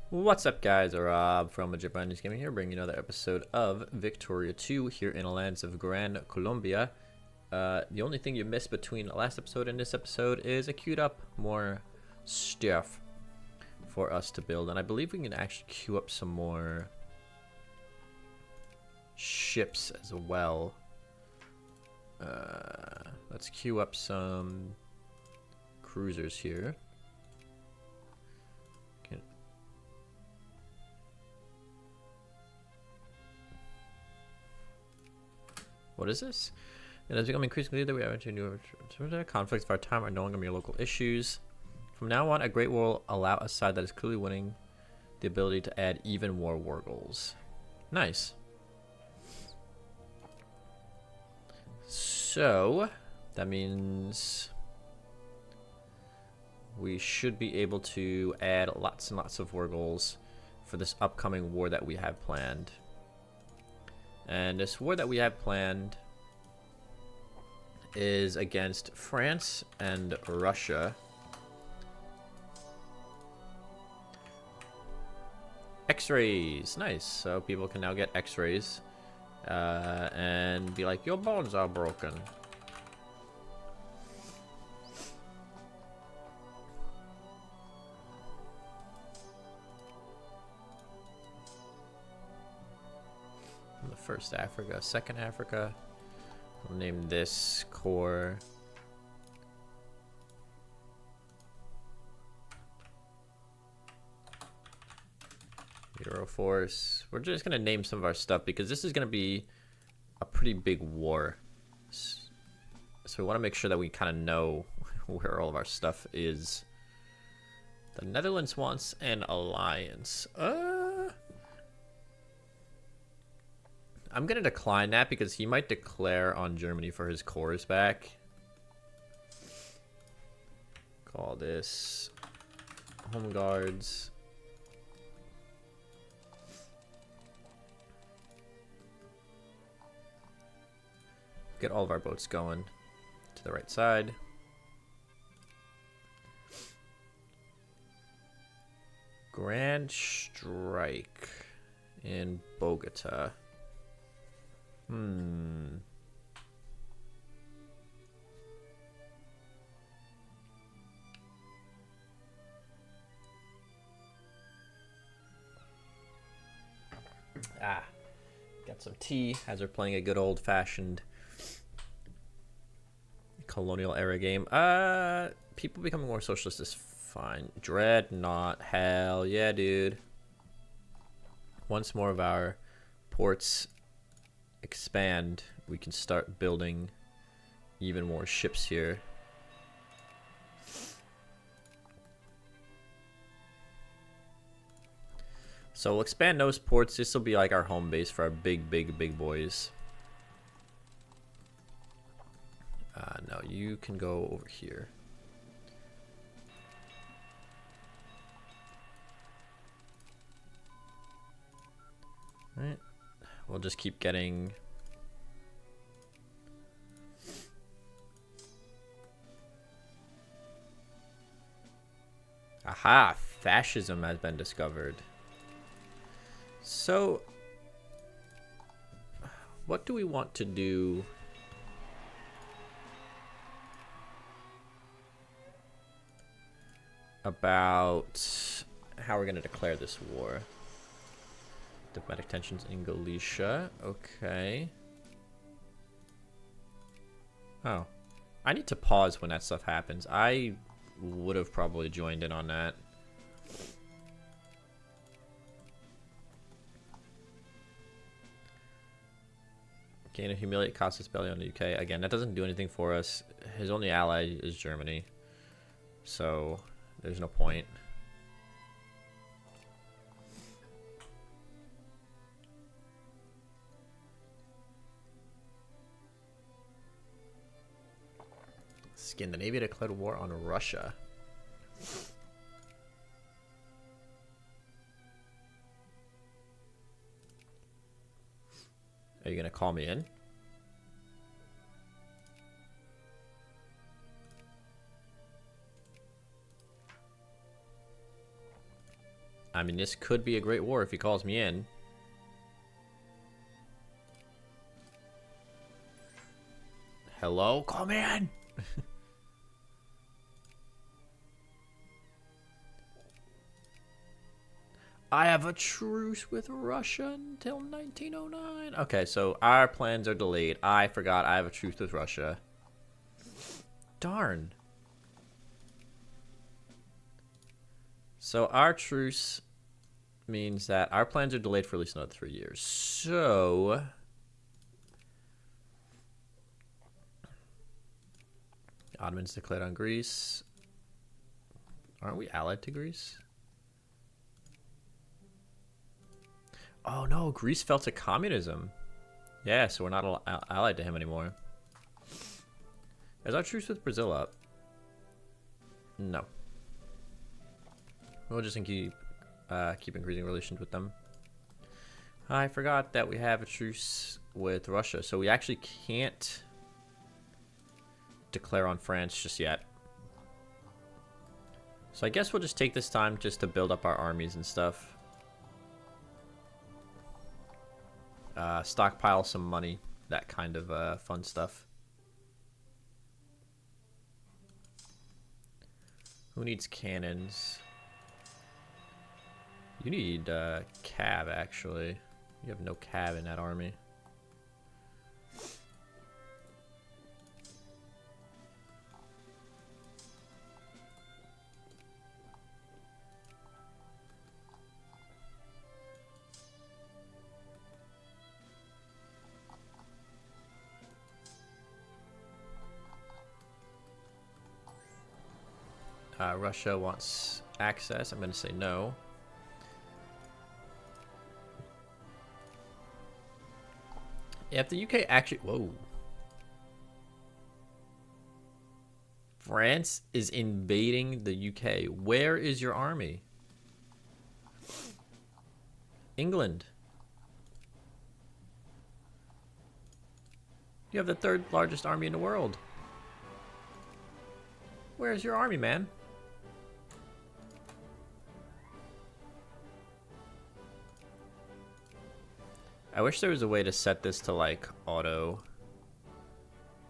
What's up, guys? Rob from Japanese Gaming here, bringing you another episode of Victoria 2 here in the lands of Gran Colombia. The only thing you missed between the last episode and this episode is I queued up more stuff for us to build, and I believe we can actually queue up some more ships as well. Let's queue up some cruisers here. What is this? It has become increasingly clear that we have entered new conflicts of our time are no longer mere local issues. From now on, a great war will allow a side that is clearly winning the ability to add even more war goals. Nice. So, that means we should be able to add lots and lots of war goals for this upcoming war that we have planned. And this war that we have planned is against France and Russia. X-rays, nice. So people can now get X-rays and be like, your bones are broken. The first Africa, second Africa. We'll name this core. Euroforce. We're just gonna name some of our stuff because this is gonna be a pretty big war. So we want to make sure that we kind of know where all of our stuff is. The Netherlands wants an alliance. I'm gonna decline that because he might declare on Germany for his cores back. Call this Home Guards. Get all of our boats going to the right side. Grand Strike in Bogota. Got some tea as we're playing a good old-fashioned colonial era game. People becoming more socialist is fine. Dreadnought, hell yeah, dude. Once more of our ports expand, we can start building even more ships here. So we'll expand those ports. This will be like our home base for our big boys. No, you can go over here. All right. We'll just keep getting aha, fascism has been discovered. So what do we want to do about how we're going to declare this war? Diplomatic tensions in Galicia. Okay. Oh. I need to pause when that stuff happens. I would have probably joined in on that. Gain a humiliate Costas belly on the UK. Again, that doesn't do anything for us. His only ally is Germany. So, there's no point. Scandinavia declared war on Russia. Are you gonna call me in? I mean, this could be a great war if he calls me in. Hello? Call me in! I have a truce with Russia until 1909. Okay, so our plans are delayed. I forgot I have a truce with Russia. Darn. So our truce means that our plans are delayed for at least another 3 years. So Ottomans declared on Greece. Aren't we allied to Greece? Oh no, Greece fell to communism. Yeah, so we're not allied to him anymore. Is our truce with Brazil up? No. We'll just keep increasing relations with them. I forgot that we have a truce with Russia, so we actually can't declare on France just yet. So I guess we'll just take this time just to build up our armies and stuff. Stockpile some money, that kind of fun stuff. Who needs cannons? You need cav, actually. You have no cav in that army. Russia wants access. I'm going to say no. If the UK actually... Whoa. France is invading the UK. Where is your army? England. You have the 3rd largest army in the world. Where's your army, man? I wish there was a way to set this to like auto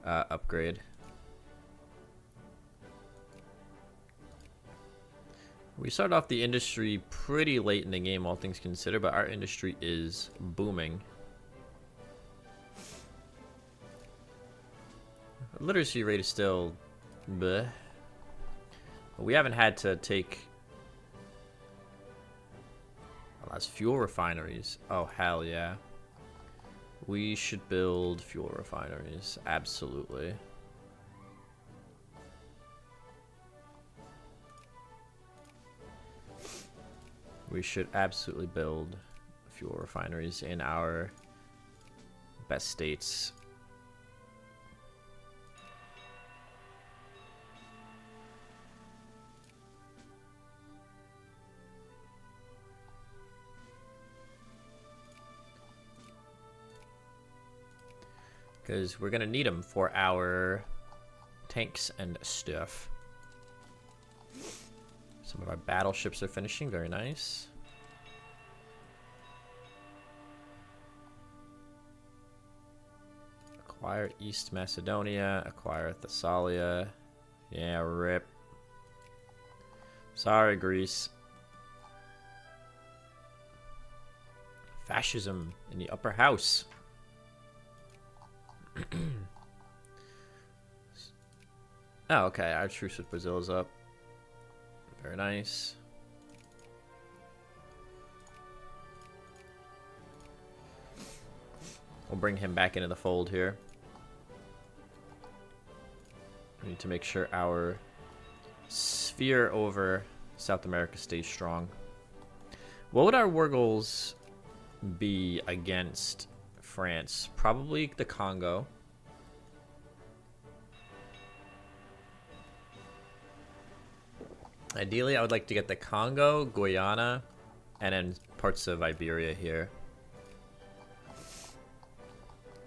upgrade. We started off the industry pretty late in the game, all things considered, but our industry is booming. Literacy rate is still bleh. We haven't had to take... Well, that's fuel refineries. Oh, hell yeah. We should build fuel refineries. Absolutely. We should absolutely build fuel refineries in our best states. Because we're going to need them for our tanks and stuff. Some of our battleships are finishing. Very nice. Acquire East Macedonia. Acquire Thessalia. Yeah, rip. Sorry, Greece. Fascism in the upper house. Oh, okay. Our truce with Brazil is up. Very nice. We'll bring him back into the fold here. We need to make sure our sphere over South America stays strong. What would our war goals be against France? Probably the Congo. Ideally, I would like to get the Congo, Guyana, and then parts of Iberia here.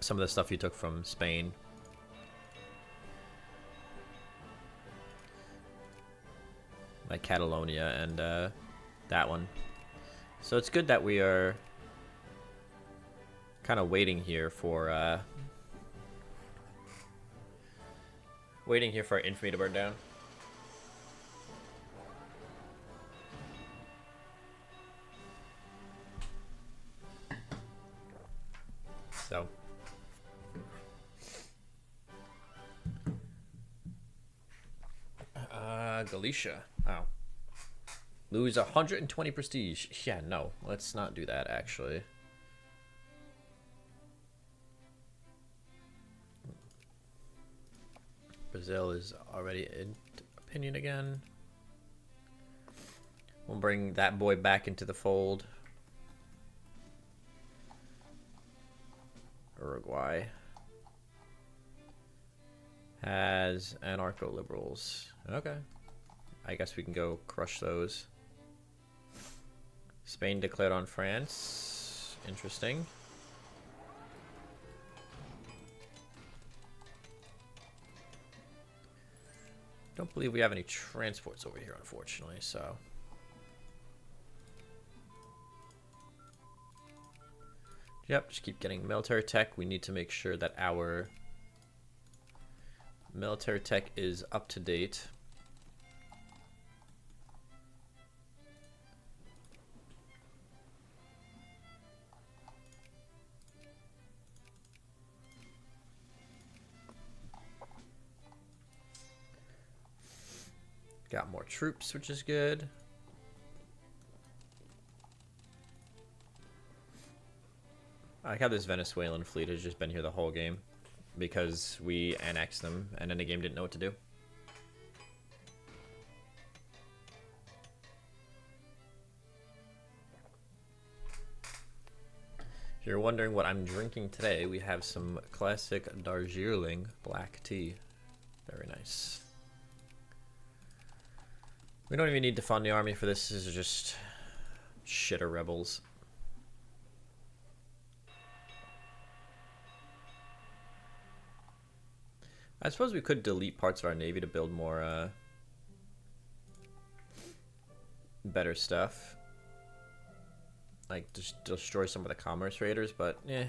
Some of the stuff you took from Spain. Like Catalonia and that one. So it's good that we are kind of waiting here for our infamy to burn down. So Galicia. Oh. Lose 120 prestige. Yeah, no. Let's not do that, actually. Brazil is already in opinion again. We'll bring that boy back into the fold. Uruguay has anarcho-liberals. Okay. I guess we can go crush those. Spain declared on France. Interesting. Don't believe we have any transports over here, unfortunately, so. Yep, just keep getting military tech. We need to make sure that our military tech is up to date. Got more troops, which is good. I like how this Venezuelan fleet has just been here the whole game because we annexed them and then the game didn't know what to do. If you're wondering what I'm drinking today, we have some classic Darjeeling black tea. Very nice. We don't even need to fund the army for this. This is just shitter rebels. I suppose we could delete parts of our navy to build more better stuff. Like just destroy some of the commerce raiders, but eh.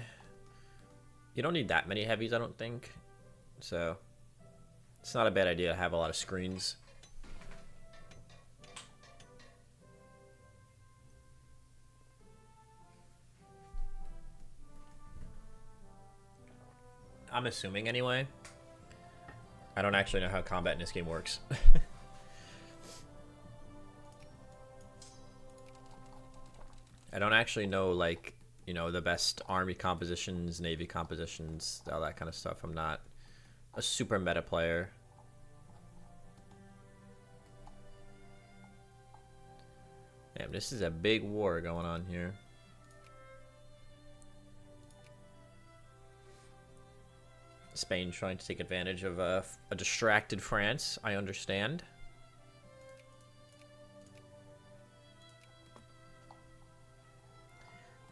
You don't need that many heavies, I don't think. So it's not a bad idea to have a lot of screens. I'm assuming anyway. I don't actually know how combat in this game works. I don't actually know, like, you know, the best army compositions, navy compositions, all that kind of stuff. I'm not a super meta player. Damn, this is a big war going on here. Spain trying to take advantage of a distracted France, I understand.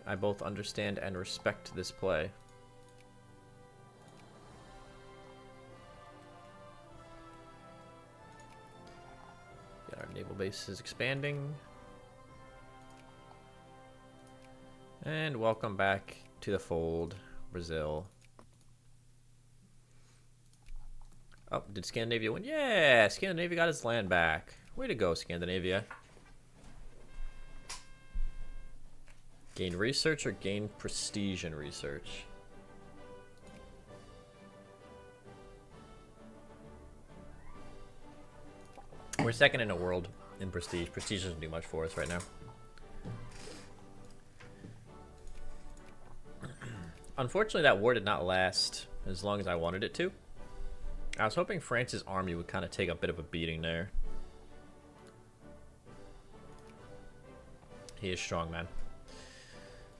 I both understand and respect this play. Got our naval base is expanding. And welcome back to the fold, Brazil. Oh, did Scandinavia win? Yeah, Scandinavia got its land back. Way to go, Scandinavia. Gain research or gain prestige in research? We're second in the world in prestige. Prestige doesn't do much for us right now. Unfortunately, that war did not last as long as I wanted it to. I was hoping France's army would kind of take a bit of a beating there. He is strong, man.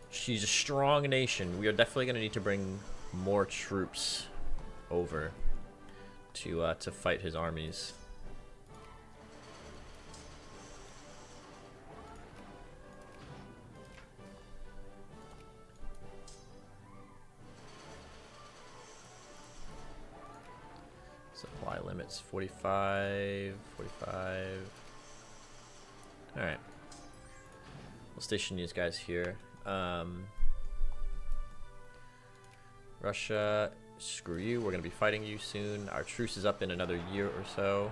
She's a strong nation. We are definitely going to need to bring more troops over to fight his armies. Supply limits 45, 45. All right. We'll station these guys here. Russia, screw you. We're going to be fighting you soon. Our truce is up in another year or so.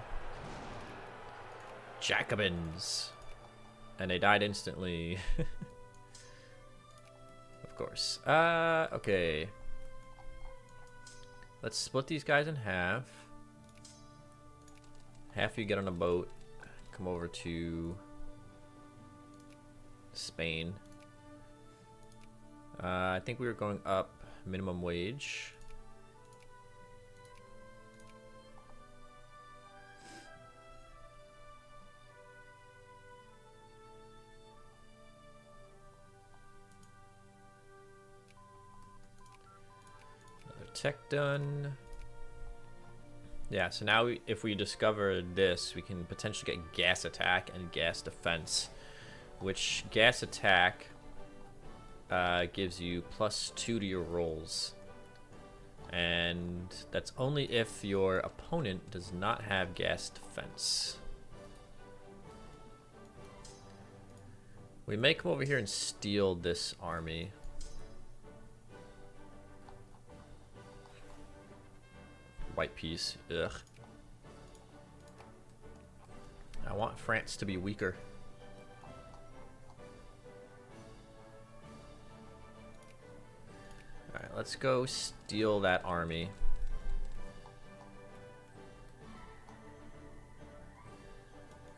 Jacobins. And they died instantly. Of course. Okay. Let's split these guys in half. Half you get on a boat. Come over to Spain. I think we were going up minimum wage. Another tech done. Yeah, so now if we discover this, we can potentially get gas attack and gas defense, which gas attack gives you +2 to your rolls, and that's only if your opponent does not have gas defense. We may come over here and steal this army. White piece. Ugh. I want France to be weaker. Alright, let's go steal that army.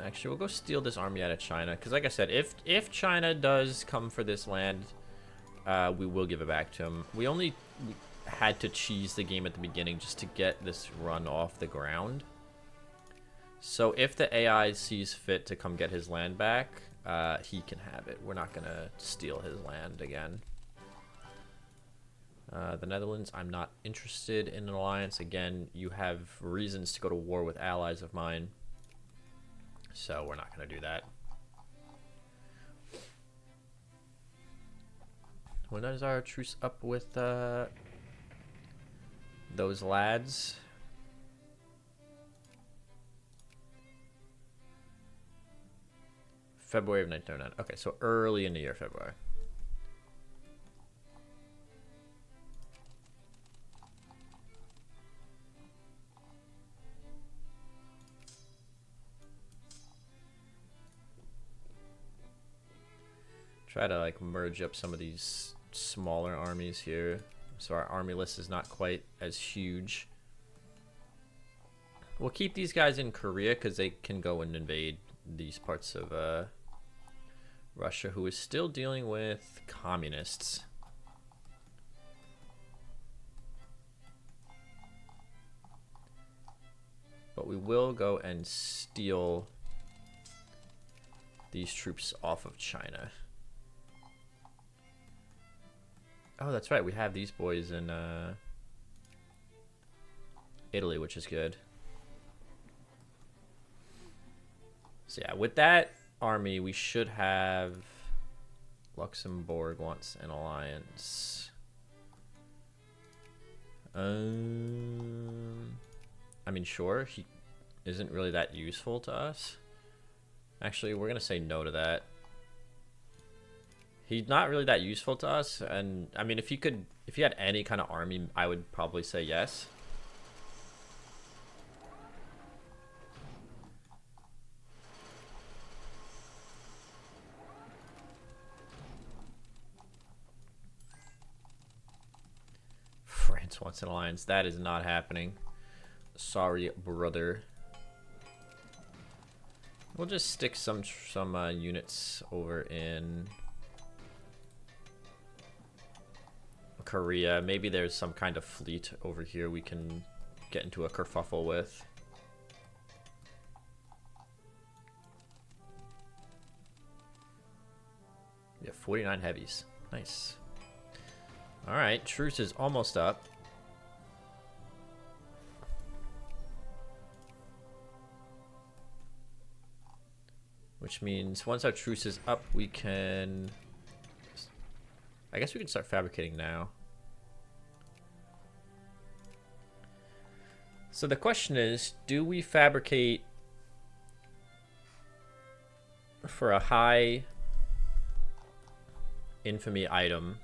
Actually, we'll go steal this army out of China, because like I said, if China does come for this land, we will give it back to them. We had to cheese the game at the beginning just to get this run off the ground. So if the AI sees fit to come get his land back, he can have it. We're not gonna steal his land again. The Netherlands, I'm not interested in an alliance. Again, you have reasons to go to war with allies of mine, so we're not gonna do that. When is our truce up with those lads? February of 1909. Okay, so early in the year, February. Try to like merge up some of these smaller armies here, so our army list is not quite as huge. We'll keep these guys in Korea because they can go and invade these parts of Russia, who is still dealing with communists. But we will go and steal these troops off of China. Oh, that's right. We have these boys in Italy, which is good. So yeah, with that army, we should have Luxembourg wants an alliance. I mean, sure, he isn't really that useful to us. Actually, we're gonna say no to that. He's not really that useful to us, and I mean, if he had any kind of army, I would probably say yes. France wants an alliance. That is not happening. Sorry, brother. We'll just stick some units over in Korea. Maybe there's some kind of fleet over here we can get into a kerfuffle with. We have 49 heavies. Nice. Alright, truce is almost up. Which means once our truce is up, we can... I guess we can start fabricating now. So the question is, do we fabricate for a high infamy item.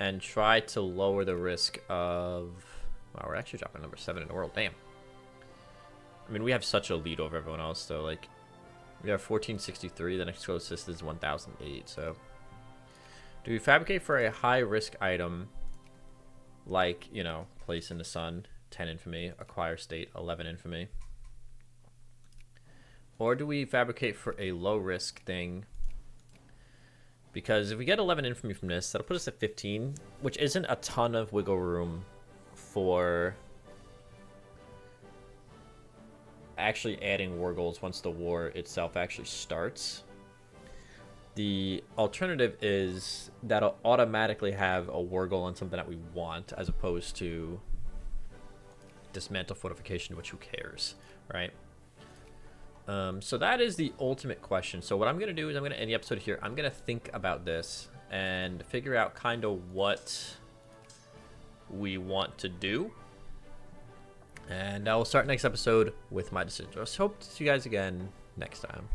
And try to lower the risk of... Wow, we're actually dropping number 7 in the world. Damn. I mean, we have such a lead over everyone else, though. Like, we have 1463. The next closest is 1008. So, do we fabricate for a high-risk item, like, you know, place in the sun, 10 infamy, acquire state, 11 infamy? Or do we fabricate for a low-risk thing? Because if we get 11 infamy from this, that'll put us at 15, which isn't a ton of wiggle room for actually adding war goals once the war itself actually starts. The alternative is that'll automatically have a war goal on something that we want, as opposed to dismantle fortification, which who cares, right? So that is the ultimate question. So what I'm going to do is I'm going to end the episode here. I'm going to think about this and figure out kind of what we want to do. And I will start next episode with my decision. So I hope to see you guys again next time.